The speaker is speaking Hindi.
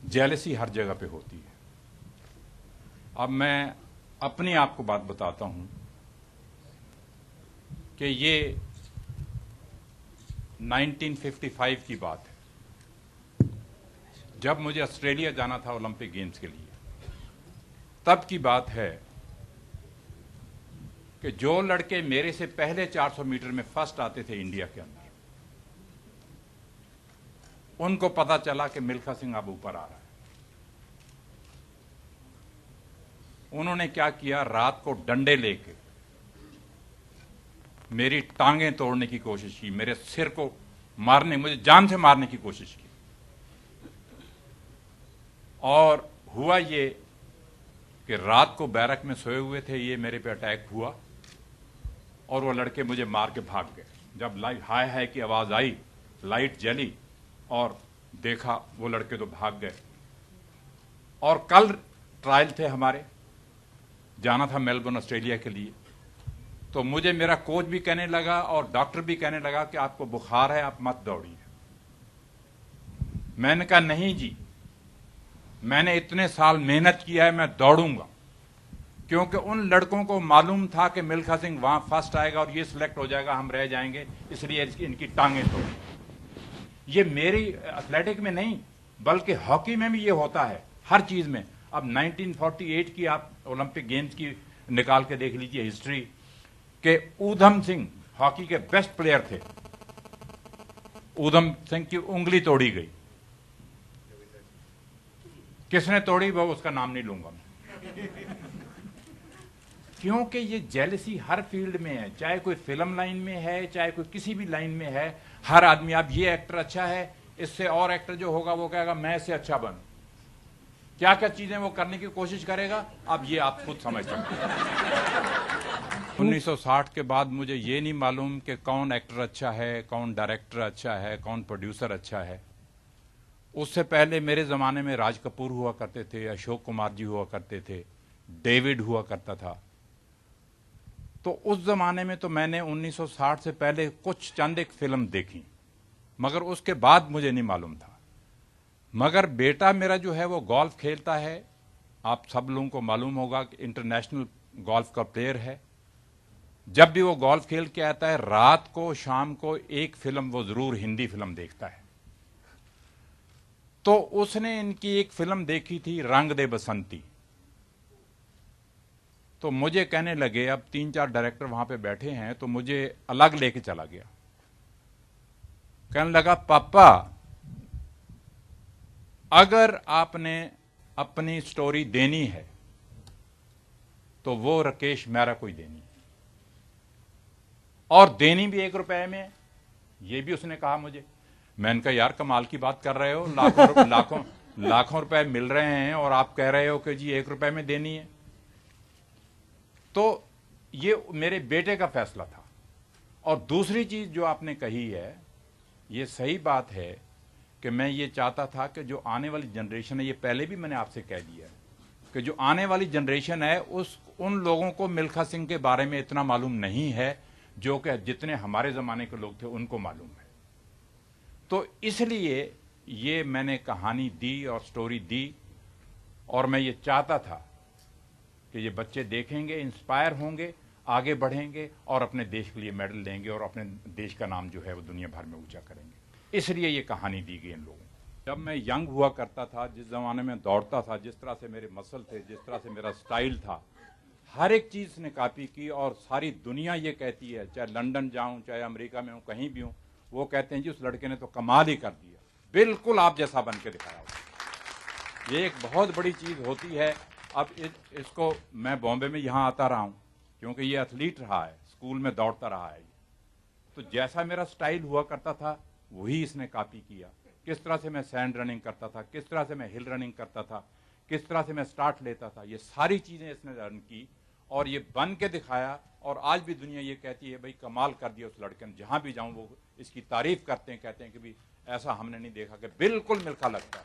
जेलसी हर जगह पे होती है। अब मैं अपनी आपको बात बताता हूं कि ये 1955 की बात है, जब मुझे ऑस्ट्रेलिया जाना था ओलंपिक गेम्स के लिए। तब की बात है कि जो लड़के मेरे से पहले 400 मीटर में फर्स्ट आते थे इंडिया के अंदर, उनको पता चला कि मिल्खा सिंह अब ऊपर आ रहा है। उन्होंने क्या किया, रात को डंडे लेके मेरी टांगें तोड़ने की कोशिश की, मेरे सिर को मारने, मुझे जान से मारने की कोशिश की। और हुआ ये कि रात को बैरक में सोए हुए थे, ये मेरे पे अटैक हुआ और वो लड़के मुझे मार के भाग गए। जब लाइट हाय हाय की आवाज आई, लाइट जली और देखा वो लड़के तो भाग गए। और कल ट्रायल थे हमारे, जाना था मेलबर्न ऑस्ट्रेलिया के लिए। तो मुझे मेरा कोच भी कहने लगा और डॉक्टर भी कहने लगा कि आपको बुखार है, आप मत दौड़िए। मैंने कहा नहीं जी, मैंने इतने साल मेहनत किया है, मैं दौड़ूंगा। क्योंकि उन लड़कों को मालूम था कि मिल्खा सिंह वहां फर्स्ट आएगा और ये सिलेक्ट हो जाएगा, हम रह जाएंगे, इसलिए इनकी टांगें तोड़ी। ये मेरी एथलेटिक में नहीं बल्कि हॉकी में भी ये होता है, हर चीज में। अब 1948 की आप ओलंपिक गेम्स की निकाल के देख लीजिए हिस्ट्री, के ऊधम सिंह हॉकी के बेस्ट प्लेयर थे। ऊधम सिंह की उंगली तोड़ी गई। किसने तोड़ी वो उसका नाम नहीं लूंगा मैं, क्योंकि ये जेलसी हर फील्ड में है, चाहे कोई फिल्म लाइन में है, चाहे कोई किसी भी लाइन में है। हर आदमी, अब ये एक्टर अच्छा है, इससे और एक्टर जो होगा वो कहेगा मैं इससे अच्छा बनूं। क्या क्या चीजें वो करने की कोशिश करेगा, अब ये आप खुद समझ सकते हैं। 1960 के बाद मुझे ये नहीं मालूम कि कौन एक्टर अच्छा है, कौन डायरेक्टर अच्छा है, कौन प्रोड्यूसर अच्छा है। उससे पहले मेरे जमाने में राज कपूर हुआ करते थे, अशोक कुमार जी हुआ करते थे, डेविड हुआ करता था। तो उस जमाने में तो मैंने 1960 से पहले कुछ चंद एक फिल्म देखी, मगर उसके बाद मुझे नहीं मालूम था। मगर बेटा मेरा जो है वो गोल्फ खेलता है, आप सब लोगों को मालूम होगा कि इंटरनेशनल गोल्फ का प्लेयर है। जब भी वो गोल्फ खेल के आता है, रात को शाम को एक फिल्म वो जरूर हिंदी फिल्म देखता है। तो उसने इनकी एक फिल्म देखी थी, रंग दे बसंती। तो मुझे कहने लगे, अब 3-4 डायरेक्टर वहां पे बैठे हैं, तो मुझे अलग लेके चला गया। कहने लगा पापा, अगर आपने अपनी स्टोरी देनी है तो वो राकेश मेहरा को ही देनी है, और देनी भी 1 रुपए में। ये भी उसने कहा मुझे। मैंने कहा यार कमाल की बात कर रहे हो, लाखों रुपए मिल रहे हैं और आप कह रहे हो कि जी 1 रुपए में देनी है। तो ये मेरे बेटे का फैसला था। और दूसरी चीज जो आपने कही है, ये सही बात है कि मैं ये चाहता था कि जो आने वाली जनरेशन है, ये पहले भी मैंने आपसे कह दिया है कि जो आने वाली जनरेशन है उन लोगों को मिल्खा सिंह के बारे में इतना मालूम नहीं है जो कि जितने हमारे जमाने के लोग थे उनको मालूम है। तो इसलिए ये मैंने कहानी दी और स्टोरी दी, और मैं ये चाहता था कि ये बच्चे देखेंगे, इंस्पायर होंगे, आगे बढ़ेंगे और अपने देश के लिए मेडल लेंगे और अपने देश का नाम जो है वो दुनिया भर में ऊंचा करेंगे। इसलिए ये कहानी दी गई इन लोगों को। जब मैं यंग हुआ करता था, जिस जमाने में दौड़ता था, जिस तरह से मेरे मसल थे, जिस तरह से मेरा स्टाइल था, हर एक चीज ने कॉपी की। और सारी दुनिया ये कहती है, चाहे लंदन जाऊं, चाहे अमेरिका में हूं, कहीं भी हूं, वो कहते हैं जी उस लड़के ने तो कमाल ही कर दिया, बिल्कुल आप जैसा बन के दिखाया हो। ये एक बहुत बड़ी चीज होती है। अब इसको मैं बॉम्बे में यहां आता रहा हूं क्योंकि ये एथलीट रहा है, स्कूल में दौड़ता रहा है, तो जैसा मेरा स्टाइल हुआ करता था वही इसने कॉपी किया। किस तरह से मैं सैंड रनिंग करता था, किस तरह से मैं हिल रनिंग करता था, किस तरह से मैं स्टार्ट लेता था, ये सारी चीजें इसने रन की और ये बन के दिखाया। और आज भी दुनिया ये कहती है भाई कमाल कर दिया उस लड़के ने। जहां भी जाऊं वो इसकी तारीफ करते हैं, कहते हैं कि भाई ऐसा हमने नहीं देखा, कि बिल्कुल मिल्खा लगता है।